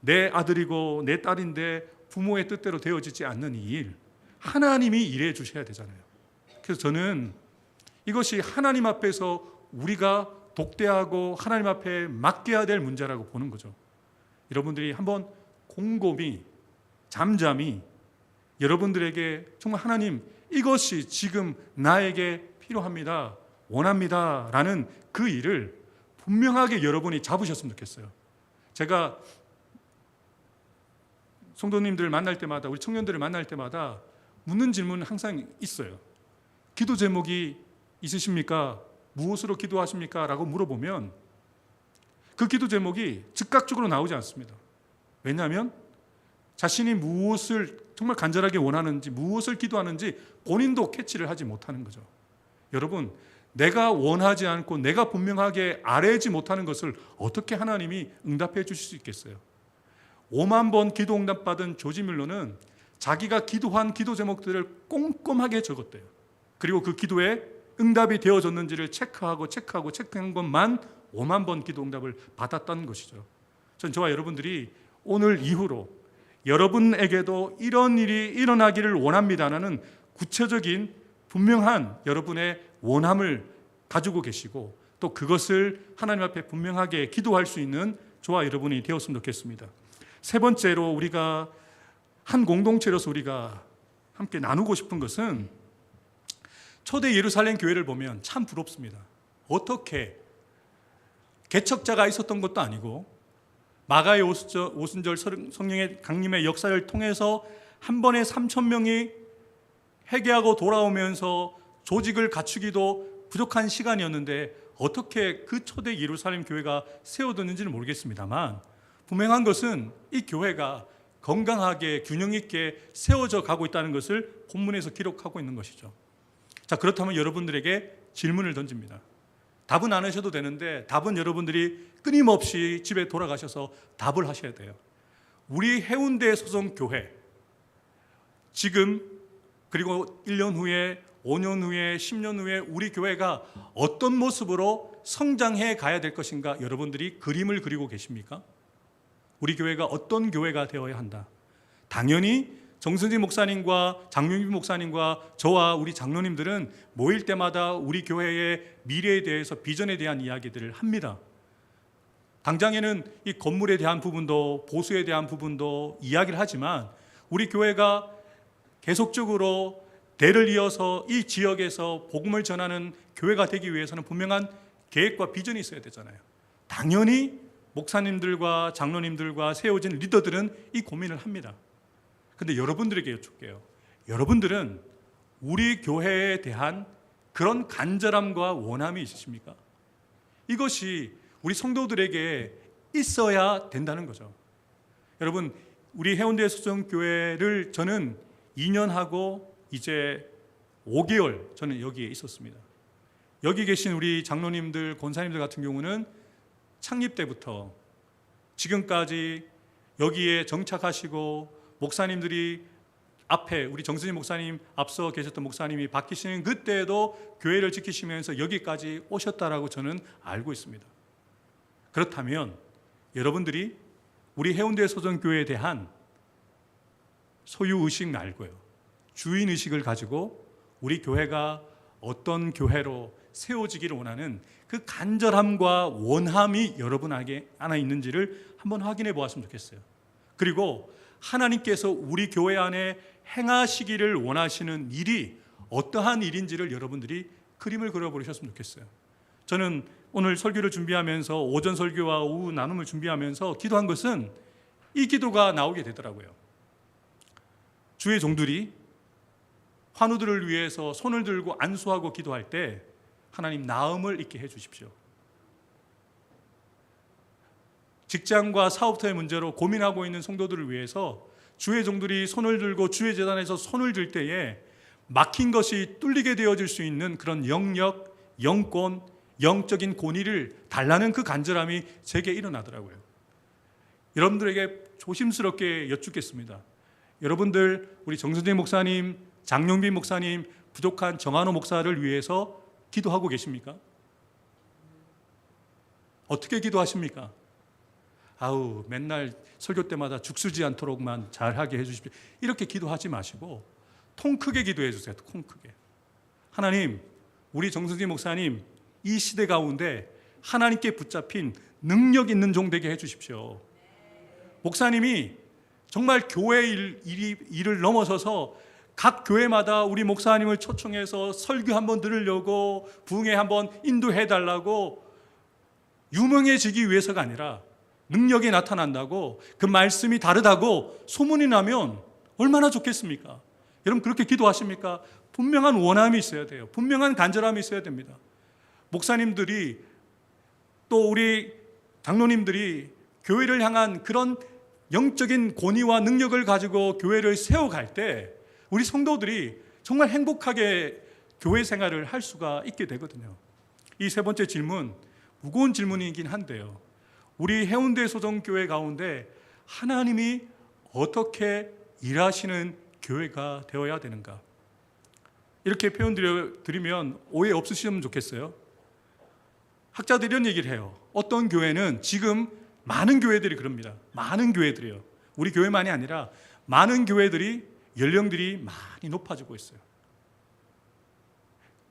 A: 내 아들이고 내 딸인데 부모의 뜻대로 되어지지 않는 이 일, 하나님이 일해 주셔야 되잖아요. 그래서 저는 이것이 하나님 앞에서 우리가 독대하고 하나님 앞에 맡겨야 될 문제라고 보는 거죠. 여러분들이 한번 곰곰이 잠잠히 여러분들에게 정말 하나님 이것이 지금 나에게 필요합니다. 원합니다. 라는 그 일을 분명하게 여러분이 잡으셨으면 좋겠어요. 제가 성도님들을 만날 때마다 우리 청년들을 만날 때마다 묻는 질문은 항상 있어요. 기도 제목이 있으십니까? 무엇으로 기도하십니까? 라고 물어보면 그 기도 제목이 즉각적으로 나오지 않습니다. 왜냐하면 자신이 무엇을 정말 간절하게 원하는지 무엇을 기도하는지 본인도 캐치를 하지 못하는 거죠. 여러분, 내가 원하지 않고 내가 분명하게 아뢰지 못하는 것을 어떻게 하나님이 응답해 주실 수 있겠어요? 5만 번 기도 응답받은 조지 뮬러는 자기가 기도한 기도 제목들을 꼼꼼하게 적었대요. 그리고 그 기도에 응답이 되어졌는지를 체크한 것만 5만 번 기도 응답을 받았다는 것이죠. 전 저와 여러분들이 오늘 이후로 여러분에게도 이런 일이 일어나기를 원합니다라는 구체적인 분명한 여러분의 원함을 가지고 계시고 또 그것을 하나님 앞에 분명하게 기도할 수 있는 저와 여러분이 되었으면 좋겠습니다. 세 번째로 우리가 한 공동체로서 우리가 함께 나누고 싶은 것은 초대 예루살렘 교회를 보면 참 부럽습니다. 어떻게 개척자가 있었던 것도 아니고 마가의 오순절 성령의 강림의 역사를 통해서 한 번에 3,000명이 회개하고 돌아오면서 조직을 갖추기도 부족한 시간이었는데 어떻게 그 초대 예루살렘 교회가 세워졌는지는 모르겠습니다만 분명한 것은 이 교회가 건강하게 균형 있게 세워져 가고 있다는 것을 본문에서 기록하고 있는 것이죠. 자, 그렇다면 여러분들에게 질문을 던집니다. 답은 안 하셔도 되는데 답은 여러분들이 끊임없이 집에 돌아가셔서 답을 하셔야 돼요. 우리 해운대 소속 교회 지금 그리고 1년 후에 5년 후에 10년 후에 우리 교회가 어떤 모습으로 성장해 가야 될 것인가 여러분들이 그림을 그리고 계십니까? 우리 교회가 어떤 교회가 되어야 한다. 당연히 정승진 목사님과 장용빈 목사님과 저와 우리 장로님들은 모일 때마다 우리 교회의 미래에 대해서 비전에 대한 이야기들을 합니다. 당장에는 이 건물에 대한 부분도 보수에 대한 부분도 이야기를 하지만 우리 교회가 계속적으로 대를 이어서 이 지역에서 복음을 전하는 교회가 되기 위해서는 분명한 계획과 비전이 있어야 되잖아요. 당연히 목사님들과 장로님들과 세워진 리더들은 이 고민을 합니다. 그런데 여러분들에게 여쭙게요. 여러분들은 우리 교회에 대한 그런 간절함과 원함이 있으십니까? 이것이 우리 성도들에게 있어야 된다는 거죠. 여러분, 우리 해운대 수정교회를 저는 2년 하고 이제 5개월 저는 여기에 있었습니다. 여기 계신 우리 장로님들, 권사님들 같은 경우는 창립 때부터 지금까지 여기에 정착하시고 목사님들이 앞에 우리 정승진 목사님 앞서 계셨던 목사님이 바뀌시는 그때에도 교회를 지키시면서 여기까지 오셨다라고 저는 알고 있습니다. 그렇다면 여러분들이 우리 해운대 소정교회에 대한 소유의식 말고요, 주인의식을 가지고 우리 교회가 어떤 교회로 세워지기를 원하는 그 간절함과 원함이 여러분에게 안에 있는지를 한번 확인해 보았으면 좋겠어요. 그리고 하나님께서 우리 교회 안에 행하시기를 원하시는 일이 어떠한 일인지를 여러분들이 그림을 그려보셨으면 좋겠어요. 저는 오늘 설교를 준비하면서 오전 설교와 오후 나눔을 준비하면서 기도한 것은 이 기도가 나오게 되더라고요. 주의 종들이 환우들을 위해서 손을 들고 안수하고 기도할 때 하나님 나음을 있게 해 주십시오. 직장과 사업터의 문제로 고민하고 있는 성도들을 위해서 주의 종들이 손을 들고 주의 재단에서 손을 들 때에 막힌 것이 뚫리게 되어질 수 있는 그런 영역, 영권, 영적인 권위를 달라는 그 간절함이 제게 일어나더라고요. 여러분들에게 조심스럽게 여쭙겠습니다. 여러분들 우리 정선재 목사님, 장용빈 목사님, 부족한 정한호 목사를 위해서 기도하고 계십니까? 어떻게 기도하십니까? 아우, 맨날 설교 때마다 죽쓰지 않도록만 잘하게 해주십시오. 이렇게 기도하지 마시고 통 크게 기도해 주세요. 통 크게. 하나님, 우리 정승진 목사님 이 시대 가운데 하나님께 붙잡힌 능력 있는 종 되게 해주십시오. 목사님이 정말 교회 일을 넘어서서 각 교회마다 우리 목사님을 초청해서 설교 한번 들으려고 부흥회 한번 인도해달라고 유명해지기 위해서가 아니라 능력이 나타난다고 그 말씀이 다르다고 소문이 나면 얼마나 좋겠습니까? 여러분 그렇게 기도하십니까? 분명한 원함이 있어야 돼요. 분명한 간절함이 있어야 됩니다. 목사님들이 또 우리 장로님들이 교회를 향한 그런 영적인 권위와 능력을 가지고 교회를 세워갈 때 우리 성도들이 정말 행복하게 교회 생활을 할 수가 있게 되거든요. 이 세 번째 질문, 무거운 질문이긴 한데요. 우리 해운대 소정교회 가운데 하나님이 어떻게 일하시는 교회가 되어야 되는가? 이렇게 표현 드리면 오해 없으시면 좋겠어요. 학자들이 이런 얘기를 해요. 어떤 교회는 지금 많은 교회들이 그럽니다. 많은 교회들이요. 우리 교회만이 아니라 많은 교회들이 연령들이 많이 높아지고 있어요.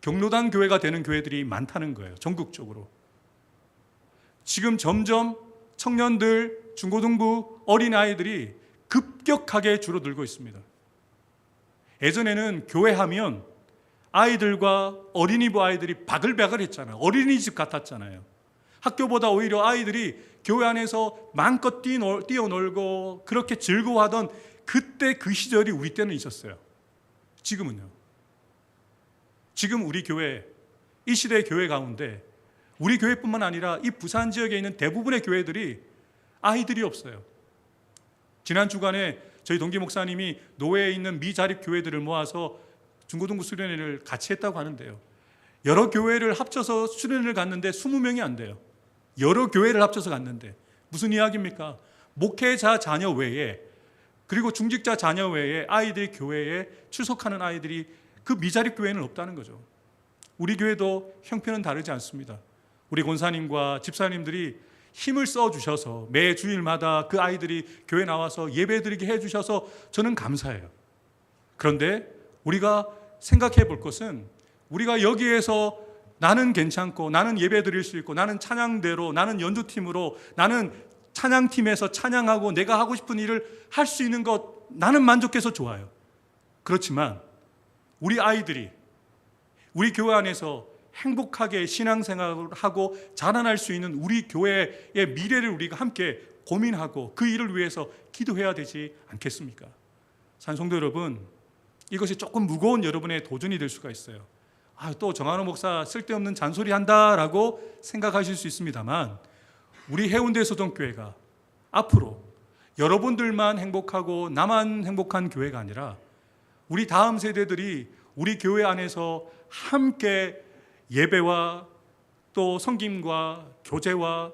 A: 경로당 교회가 되는 교회들이 많다는 거예요. 전국적으로. 지금 점점 청년들, 중고등부, 어린아이들이 급격하게 줄어들고 있습니다. 예전에는 교회 하면 아이들과 어린이부 아이들이 바글바글 했잖아요. 어린이집 같았잖아요. 학교보다 오히려 아이들이 교회 안에서 마음껏 뛰어놀고 그렇게 즐거워하던 그때 그 시절이 우리 때는 있었어요. 지금은요. 지금 우리 교회, 이 시대의 교회 가운데 우리 교회뿐만 아니라 이 부산 지역에 있는 대부분의 교회들이 아이들이 없어요. 지난 주간에 저희 동기 목사님이 노회에 있는 미자립 교회들을 모아서 중고등부 수련회를 같이 했다고 하는데요. 여러 교회를 합쳐서 수련회를 갔는데 20명이 안 돼요. 여러 교회를 합쳐서 갔는데 무슨 이야기입니까? 목회자 자녀 외에 그리고 중직자 자녀 외에 아이들이 교회에 출석하는 아이들이 그 미자립 교회는 없다는 거죠. 우리 교회도 형편은 다르지 않습니다. 우리 권사님과 집사님들이 힘을 써주셔서 매 주일마다 그 아이들이 교회 나와서 예배드리게 해주셔서 저는 감사해요. 그런데 우리가 생각해 볼 것은 우리가 여기에서 나는 괜찮고 나는 예배드릴 수 있고 나는 찬양대로 나는 연주팀으로 나는 찬양팀에서 찬양하고 내가 하고 싶은 일을 할 수 있는 것 나는 만족해서 좋아요. 그렇지만 우리 아이들이 우리 교회 안에서 행복하게 신앙생활을 하고 자라날 수 있는 우리 교회의 미래를 우리가 함께 고민하고 그 일을 위해서 기도해야 되지 않겠습니까? 산성도 여러분, 이것이 조금 무거운 여러분의 도전이 될 수가 있어요. 또 정한호 목사 쓸데없는 잔소리 한다라고 생각하실 수 있습니다만 우리 해운대 소정교회가 앞으로 여러분들만 행복하고 나만 행복한 교회가 아니라 우리 다음 세대들이 우리 교회 안에서 함께 예배와 또 섬김과 교제와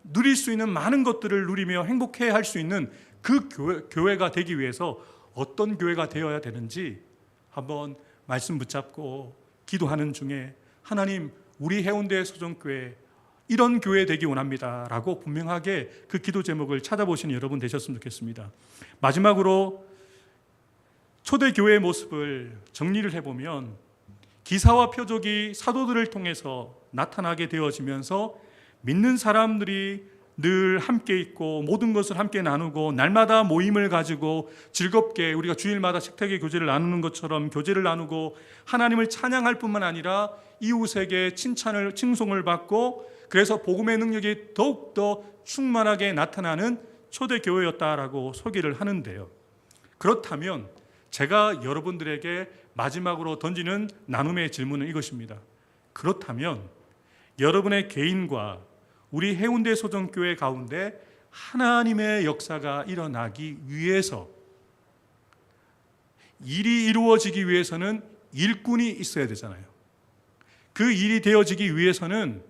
A: 누릴 수 있는 많은 것들을 누리며 행복해 할 수 있는 그 교회가 되기 위해서 어떤 교회가 되어야 되는지 한번 말씀 붙잡고 기도하는 중에 하나님 우리 해운대 소정교회 이런 교회 되기 원합니다 라고 분명하게 그 기도 제목을 찾아보시는 여러분 되셨으면 좋겠습니다. 마지막으로 초대교회의 모습을 정리를 해보면 기사와 표적이 사도들을 통해서 나타나게 되어지면서 믿는 사람들이 늘 함께 있고 모든 것을 함께 나누고 날마다 모임을 가지고 즐겁게 우리가 주일마다 식탁의 교제를 나누는 것처럼 교제를 나누고 하나님을 찬양할 뿐만 아니라 이웃에게 칭송을 받고 그래서 복음의 능력이 더욱더 충만하게 나타나는 초대교회였다라고 소개를 하는데요. 그렇다면 제가 여러분들에게 마지막으로 던지는 나눔의 질문은 이것입니다. 그렇다면 여러분의 개인과 우리 해운대 소정교회 가운데 하나님의 역사가 일어나기 위해서 일이 이루어지기 위해서는 일꾼이 있어야 되잖아요. 그 일이 되어지기 위해서는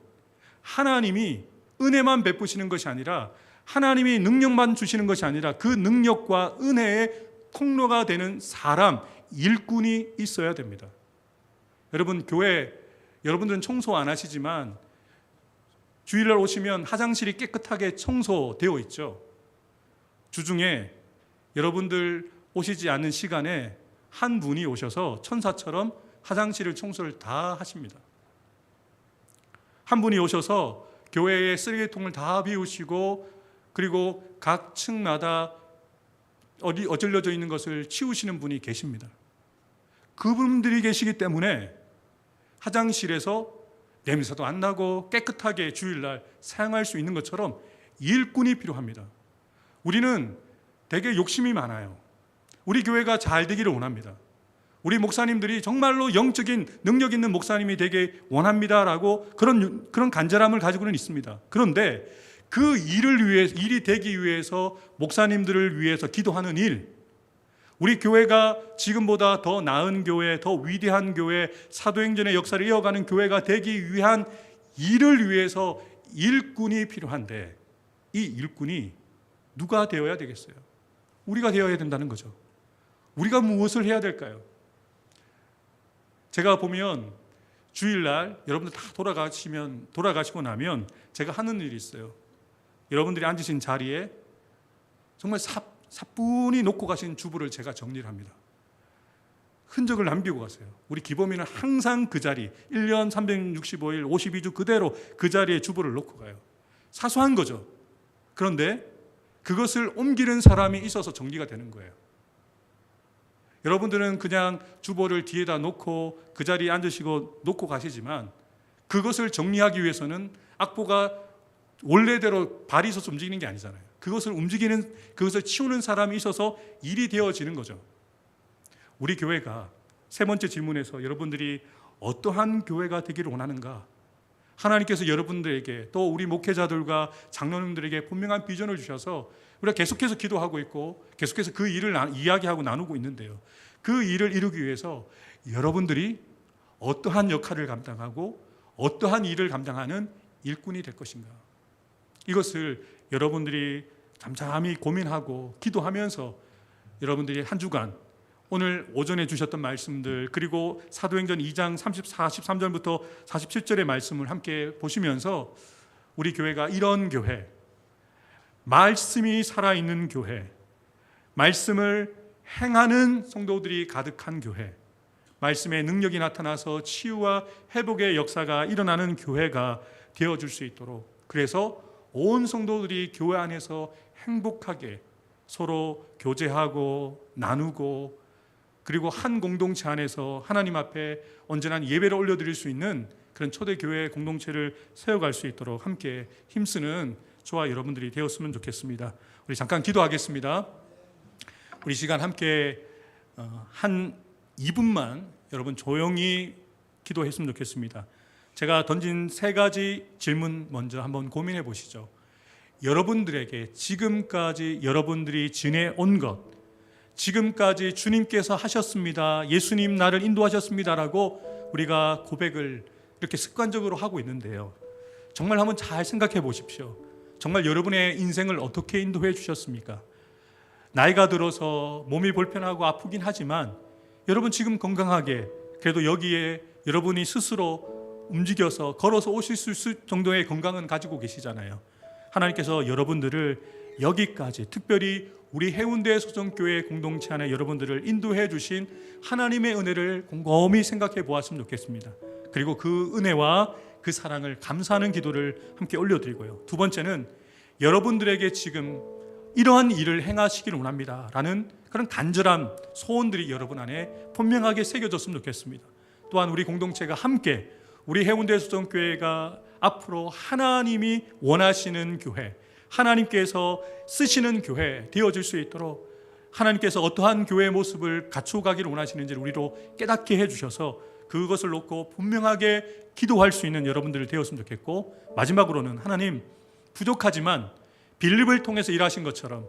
A: 하나님이 은혜만 베푸시는 것이 아니라 하나님이 능력만 주시는 것이 아니라 그 능력과 은혜의 통로가 되는 사람, 일꾼이 있어야 됩니다. 여러분 교회 여러분들은 청소 안 하시지만 주일날 오시면 화장실이 깨끗하게 청소되어 있죠. 주중에 여러분들 오시지 않는 시간에 한 분이 오셔서 천사처럼 화장실을 청소를 다 하십니다. 한 분이 오셔서 교회의 쓰레기통을 다 비우시고 그리고 각 층마다 어질러져 있는 것을 치우시는 분이 계십니다. 그분들이 계시기 때문에 화장실에서 냄새도 안 나고 깨끗하게 주일날 사용할 수 있는 것처럼 일꾼이 필요합니다. 우리는 되게 욕심이 많아요. 우리 교회가 잘 되기를 원합니다. 우리 목사님들이 정말로 영적인 능력 있는 목사님이 되게 원합니다라고 그런 간절함을 가지고는 있습니다. 그런데 그 일이 되기 위해서 목사님들을 위해서 기도하는 일, 우리 교회가 지금보다 더 나은 교회, 더 위대한 교회, 사도행전의 역사를 이어가는 교회가 되기 위한 일을 위해서 일꾼이 필요한데, 이 일꾼이 누가 되어야 되겠어요? 우리가 되어야 된다는 거죠. 우리가 무엇을 해야 될까요? 제가 보면 주일날 여러분들 다 돌아가시고 나면 제가 하는 일이 있어요. 여러분들이 앉으신 자리에 정말 사뿐히 놓고 가신 주부를 제가 정리를 합니다. 흔적을 남기고 가세요. 우리 기범이는 항상 그 자리, 1년 365일 52주 그대로 그 자리에 주부를 놓고 가요. 사소한 거죠. 그런데 그것을 옮기는 사람이 있어서 정리가 되는 거예요. 여러분들은 그냥 주보를 뒤에다 놓고 그 자리에 앉으시고 놓고 가시지만, 그것을 정리하기 위해서는 악보가 원래대로 발이 있어서 움직이는 게 아니잖아요. 그것을 치우는 사람이 있어서 일이 되어지는 거죠. 우리 교회가 세 번째 질문에서 여러분들이 어떠한 교회가 되기를 원하는가? 하나님께서 여러분들에게, 또 우리 목회자들과 장로님들에게 분명한 비전을 주셔서 우리가 계속해서 기도하고 있고 계속해서 그 일을 이야기하고 나누고 있는데요, 그 일을 이루기 위해서 여러분들이 어떠한 역할을 감당하고 어떠한 일을 감당하는 일꾼이 될 것인가? 이것을 여러분들이 잠잠히 고민하고 기도하면서 여러분들이 한 주간 오늘 오전에 주셨던 말씀들, 그리고 사도행전 2장 43절부터 47절의 말씀을 함께 보시면서 우리 교회가 이런 교회, 말씀이 살아있는 교회, 말씀을 행하는 성도들이 가득한 교회, 말씀의 능력이 나타나서 치유와 회복의 역사가 일어나는 교회가 되어줄 수 있도록, 그래서 온 성도들이 교회 안에서 행복하게 서로 교제하고 나누고, 그리고 한 공동체 안에서 하나님 앞에 언제나 예배를 올려드릴 수 있는 그런 초대교회 공동체를 세워갈 수 있도록 함께 힘쓰는 저와 여러분들이 되었으면 좋겠습니다. 우리 잠깐 기도하겠습니다. 우리 시간 함께 한 2분만 여러분 조용히 기도했으면 좋겠습니다. 제가 던진 3가지 질문 먼저 한번 고민해 보시죠. 여러분들에게 지금까지 여러분들이 지내온 것, 지금까지 주님께서 하셨습니다, 예수님 나를 인도하셨습니다라고 우리가 고백을 이렇게 습관적으로 하고 있는데요, 정말 한번 잘 생각해 보십시오. 정말 여러분의 인생을 어떻게 인도해 주셨습니까? 나이가 들어서 몸이 불편하고 아프긴 하지만 여러분 지금 건강하게, 그래도 여기에 여러분이 스스로 움직여서 걸어서 오실 수 있을 정도의 건강은 가지고 계시잖아요. 하나님께서 여러분들을 여기까지, 특별히 우리 해운대 소정교회 공동체 안에 여러분들을 인도해 주신 하나님의 은혜를 곰곰이 생각해 보았으면 좋겠습니다. 그리고 그 은혜와 그 사랑을 감사하는 기도를 함께 올려드리고요, 2번째는 여러분들에게 지금 이러한 일을 행하시기를 원합니다 라는 그런 간절한 소원들이 여러분 안에 분명하게 새겨졌으면 좋겠습니다. 또한 우리 공동체가 함께 우리 해운대 소정교회가 앞으로 하나님이 원하시는 교회, 하나님께서 쓰시는 교회 되어질 수 있도록 하나님께서 어떠한 교회의 모습을 갖춰가기를 원하시는지를 우리로 깨닫게 해주셔서 그것을 놓고 분명하게 기도할 수 있는 여러분들이 되었으면 좋겠고, 마지막으로는 하나님, 부족하지만 빌립을 통해서 일하신 것처럼,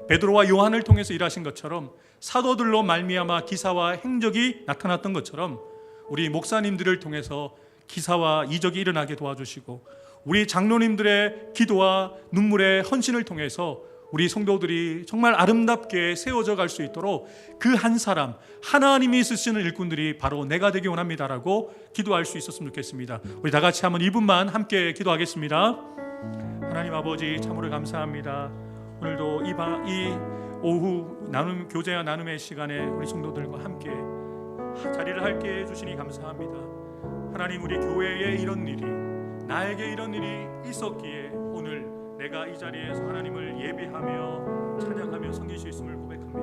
A: 베드로와 요한을 통해서 일하신 것처럼, 사도들로 말미암아 기사와 행적이 나타났던 것처럼 우리 목사님들을 통해서 기사와 이적이 일어나게 도와주시고, 우리 장로님들의 기도와 눈물의 헌신을 통해서 우리 성도들이 정말 아름답게 세워져 갈 수 있도록 그 한 사람, 하나님이 쓰시는 일꾼들이 바로 내가 되기 원합니다라고 기도할 수 있었으면 좋겠습니다. 우리 다 같이 한번 2분만 함께 기도하겠습니다. 하나님 아버지, 참으로 감사합니다. 오늘도 이 오후 교제와 나눔의 시간에 우리 성도들과 함께 자리를 함께 해주시니 감사합니다. 하나님, 우리 교회에 이런 일이, 나에게 이런 일이 있었기에 오늘 내가 이 자리에서 하나님을 예배하며 찬양하며 섬길 수 있음을 고백합니다.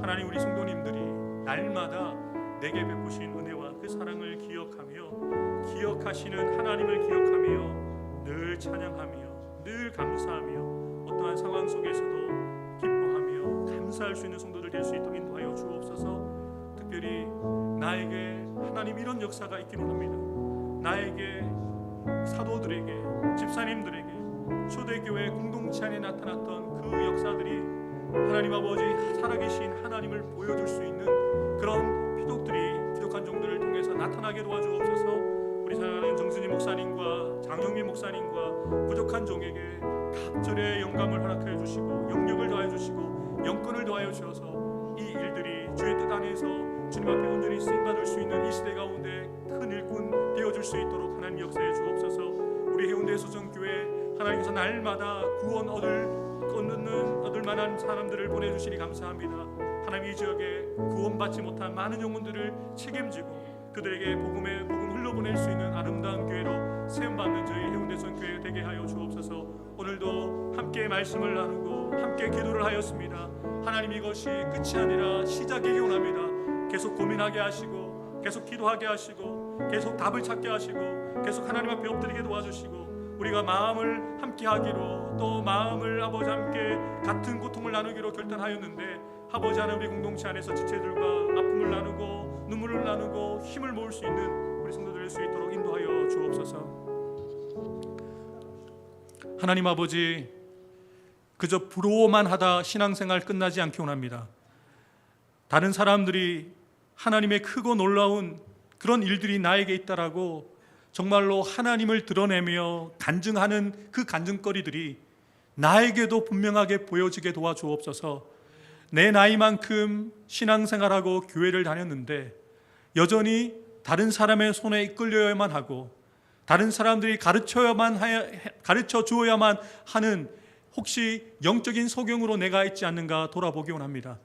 A: 하나님, 우리 성도님들이 날마다 내게 베푸신 은혜와 그 사랑을 기억하며, 기억하시는 하나님을 기억하며 늘 찬양하며 늘 감사하며 어떠한 상황 속에서도 기뻐하며 감사할 수 있는 성도들 될 수 있도록 인도하여 주옵소서. 특별히 나에게 하나님 이런 역사가 있기를 원합니다. 나에게, 사도들에게, 집사님들에게, 초대교회 공동체 안에 나타났던 그 역사들이 하나님 아버지 살아계신 하나님을 보여줄 수 있는 그런 부족한 종들을 통해서 나타나게 도와주옵소서. 우리 사랑하는 정순희 목사님과 장영민 목사님과 부족한 종에게 각절의 영감을 허락해 주시고 영력을 더하여 주시고 영권을 더하여 주셔서 이 일들이 주의 뜻 안에서 주님 앞에 온전히 쓰임받을 수 있는 이 시대 가운데 큰 일꾼 되어줄 수 있도록 하나님 역사해 주옵소서. 우리 해운대 소정교회 하나님께서 날마다 구원 얻을 만한 사람들을 보내주시니 감사합니다. 하나님 이 지역에 구원받지 못한 많은 영혼들을 책임지고 그들에게 복음 흘러보낼 수 있는 아름다운 교회로 세움받는 저희 해운대 소정교회 되게 하여 주옵소서. 오늘도 함께 말씀을 나누고 함께 기도를 하였습니다. 하나님 이것이 끝이 아니라 시작이기 원합니다. 계속 고민하게 하시고 계속 기도하게 하시고 계속 답을 찾게 하시고 계속 하나님 앞에 엎드리게 도와주시고 우리가 마음을 함께 하기로 또 마음을 아버지 함께 같은 고통을 나누기로 결단하였는데 아버지 하나님 우리 공동체 안에서 지체들과 아픔을 나누고 눈물을 나누고 힘을 모을 수 있는 우리 성도들 될 수 있도록 인도하여 주옵소서. 하나님 아버지 그저 부러워만 하다 신앙생활 끝나지 않기 원합니다. 다른 사람들이 하나님의 크고 놀라운 그런 일들이 나에게 있다라고 정말로 하나님을 드러내며 간증하는 그 간증거리들이 나에게도 분명하게 보여지게 도와주옵소서. 내 나이만큼 신앙생활하고 교회를 다녔는데 여전히 다른 사람의 손에 이끌려야만 하고 다른 사람들이 가르쳐 주어야만 하는 혹시 영적인 소경으로 내가 있지 않는가 돌아보기 원합니다.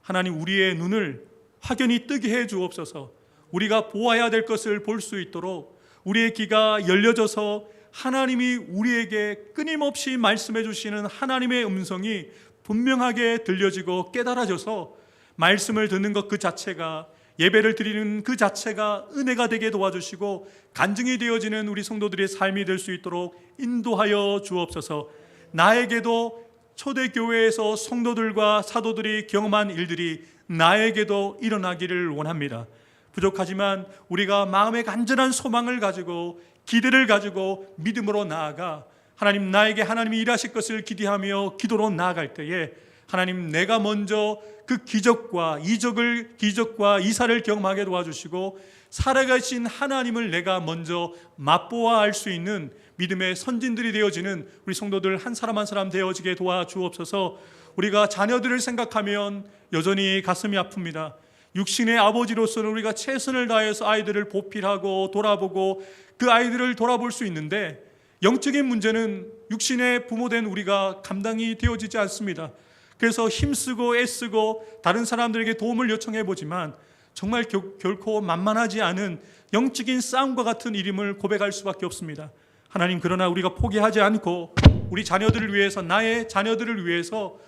A: 하나님 우리의 눈을 확연히 뜨게 해 주옵소서. 우리가 보아야 될 것을 볼 수 있도록 우리의 귀가 열려져서 하나님이 우리에게 끊임없이 말씀해 주시는 하나님의 음성이 분명하게 들려지고 깨달아져서 말씀을 듣는 것 그 자체가 예배를 드리는 그 자체가 은혜가 되게 도와주시고 간증이 되어지는 우리 성도들의 삶이 될 수 있도록 인도하여 주옵소서. 나에게도 초대교회에서 성도들과 사도들이 경험한 일들이 나에게도 일어나기를 원합니다. 부족하지만 우리가 마음의 간절한 소망을 가지고 기대를 가지고 믿음으로 나아가 하나님 나에게 하나님이 일하실 것을 기대하며 기도로 나아갈 때에 하나님 내가 먼저 그 기적과 이사를 경험하게 도와주시고 살아계신 하나님을 내가 먼저 맛보아 알 수 있는 믿음의 선진들이 되어지는 우리 성도들 한 사람 한 사람 되어지게 도와주옵소서. 우리가 자녀들을 생각하면 여전히 가슴이 아픕니다. 육신의 아버지로서는 우리가 최선을 다해서 아이들을 보필하고 돌아보고 그 아이들을 돌아볼 수 있는데 영적인 문제는 육신의 부모된 우리가 감당이 되어지지 않습니다. 그래서 힘쓰고 애쓰고 다른 사람들에게 도움을 요청해 보지만 정말 결코 만만하지 않은 영적인 싸움과 같은 일임을 고백할 수밖에 없습니다. 하나님 그러나 우리가 포기하지 않고 우리 자녀들을 위해서 나의 자녀들을 위해서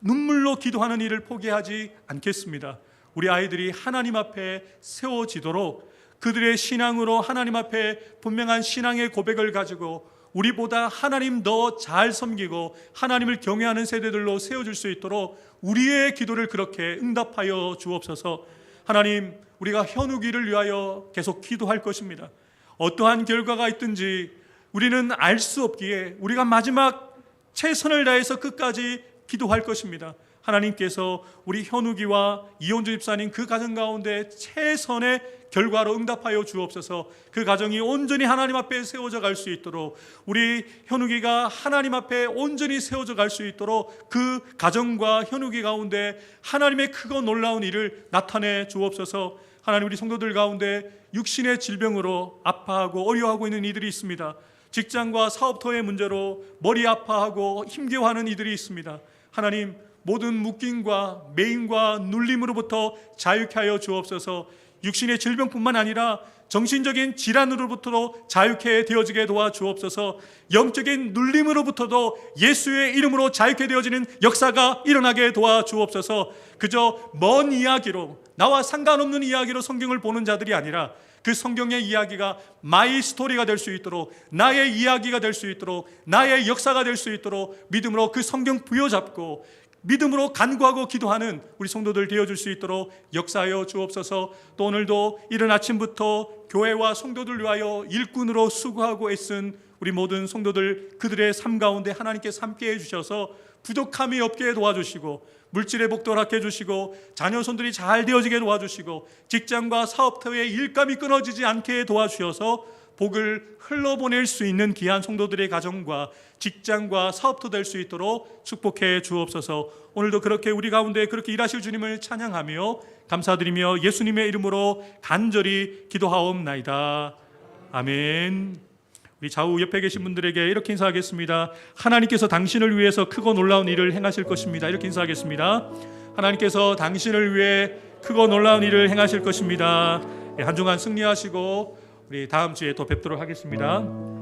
A: 눈물로 기도하는 일을 포기하지 않겠습니다. 우리 아이들이 하나님 앞에 세워지도록 그들의 신앙으로 하나님 앞에 분명한 신앙의 고백을 가지고 우리보다 하나님 더 잘 섬기고 하나님을 경외하는 세대들로 세워줄 수 있도록 우리의 기도를 그렇게 응답하여 주옵소서. 하나님 우리가 현우기를 위하여 계속 기도할 것입니다. 어떠한 결과가 있든지 우리는 알 수 없기에 우리가 마지막 최선을 다해서 끝까지 기도할 것입니다. 하나님께서 우리 현우기와 이혼주 집사님 그 가정 가운데 최선의 결과로 응답하여 주옵소서. 그 가정이 온전히 하나님 앞에 세워져 갈 수 있도록 우리 현우기가 하나님 앞에 온전히 세워져 갈 수 있도록 그 가정과 현우기 가운데 하나님의 크고 놀라운 일을 나타내 주옵소서. 하나님 우리 성도들 가운데 육신의 질병으로 아파하고 어려워하고 있는 이들이 있습니다. 직장과 사업터의 문제로 머리 아파하고 힘겨워하는 이들이 있습니다. 하나님 모든 묶임과 매임과 눌림으로부터 자유케 하여 주옵소서. 육신의 질병뿐만 아니라 정신적인 질환으로부터도 자유케 되어지게 도와주옵소서. 영적인 눌림으로부터도 예수의 이름으로 자유케 되어지는 역사가 일어나게 도와주옵소서. 그저 먼 이야기로 나와 상관없는 이야기로 성경을 보는 자들이 아니라 그 성경의 이야기가 마이 스토리가 될 수 있도록 나의 이야기가 될 수 있도록 나의 역사가 될 수 있도록 믿음으로 그 성경 부여잡고 믿음으로 간구하고 기도하는 우리 성도들 되어줄 수 있도록 역사하여 주옵소서. 또 오늘도 이른 아침부터 교회와 성도들 위하여 일꾼으로 수고하고 애쓴 우리 모든 성도들 그들의 삶 가운데 하나님께서 함께해 주셔서 부족함이 없게 도와주시고 물질의 복도 허락해 주시고 자녀 손들이 잘 되어지게 도와주시고 직장과 사업터의 일감이 끊어지지 않게 도와주셔서 복을 흘러보낼 수 있는 귀한 성도들의 가정과 직장과 사업도 될 수 있도록 축복해 주옵소서. 오늘도 그렇게 우리 가운데 그렇게 일하실 주님을 찬양하며 감사드리며 예수님의 이름으로 간절히 기도하옵나이다. 아멘. 우리 좌우 옆에 계신 분들에게 이렇게 인사하겠습니다. 하나님께서 당신을 위해서 크고 놀라운 일을 행하실 것입니다. 이렇게 인사하겠습니다. 하나님께서 당신을 위해 크고 놀라운 일을 행하실 것입니다. 한 주간 승리하시고 우리 다음 주에 또 뵙도록 하겠습니다.